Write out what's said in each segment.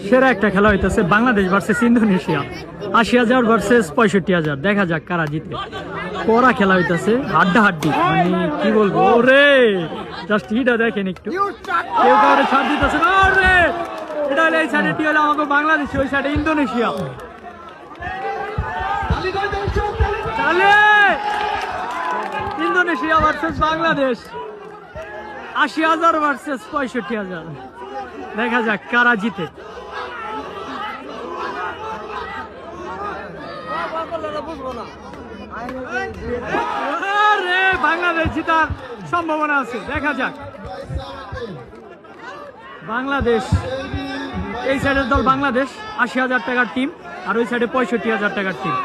সেরা একটা খেলা হইতেছে বাংলাদেশ ভার্সেস ইন্দোনেশিয়া। ৮০,০০০ ভার্সেস ৬৫,০০০। দেখা যাক কারা জিতে। কড়া খেলা হইতেছে, হাড্ডাহাড্ডি, মানে কি বলবো। ওরে জাস্ট হিটা দেখেন একটু, কেউ কাউরে ছাড় দিতেছে না। ওরে এটা হলো এই সাইডে টি হলো আমাকে বাংলাদেশ, ওই সাইডে ইন্দোনেশিয়া। তাহলে ইন্দোনেশিয়া ভার্সেস বাংলাদেশ, ৮০,০০০ ভার্সেস ৬৫,০০০। দেখা যাক কারা জিতে। বাংলাদেশ জিতার সম্ভাবনা আছে, দেখা যাক। বাংলাদেশ, এই সাইডের দল বাংলাদেশ ৮০,০০০ টাকার টিম, আর ওই সাইডে ৬৫,০০০ টাকার টিম।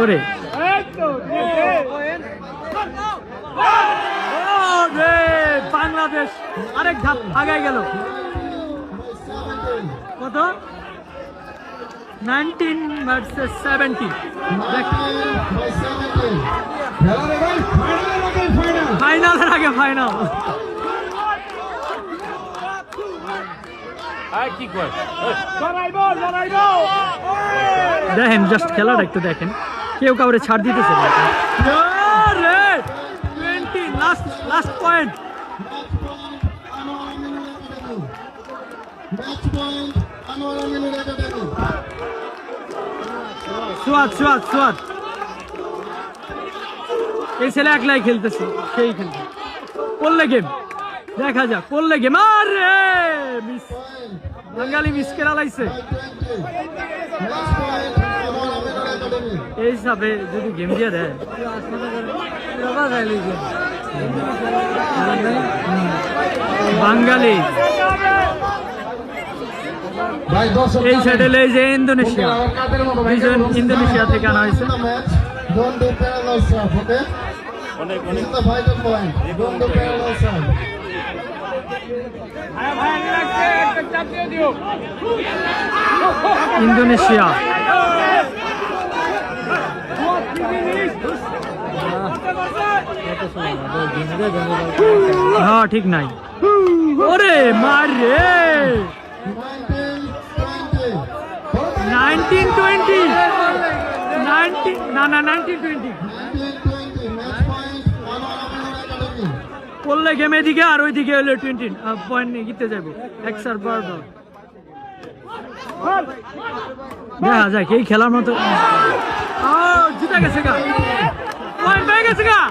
ওরে বাংলাদেশ আরেক ধাপ আগায় গেল। কত? 19 ভার্সেস 70। ফাইনালের আগে ফাইনাল। দেখেন জাস্ট খেলাটা একটু দেখেন, কেউ কাউরে ছাড় দিতেছে। 20 লাস্ট পয়েন্ট। সুয়াদ এই ছেলে একলাই খেলতেছে, সেই খেলতে পড়লে গেম। দেখা যাক পড়লে গেম। আরে মিস, বাঙালি মিস কেরা লাইছে। এই হিসাবে যদি গেম দিয়ে দেয় বাঙালি। এই সাইডে এই যে ইন্দোনেশিয়া, ইন্দোনেশিয়া থেকে আনা হয়েছে। ইন্দোনেশিয়া হ্যাঁ ঠিক নাই। ওরে মার রে, 1920 না 1920 পড়লে গেম এদিকে, আর ওইদিকে হলো 20 পয়েন্ট নিয়ে জিতে যাবো। এক্সার বারবার দেখা যাক এই খেলার মতো। জিতে গেছে গা, পয়েন্ট পেয়ে গেছে গা।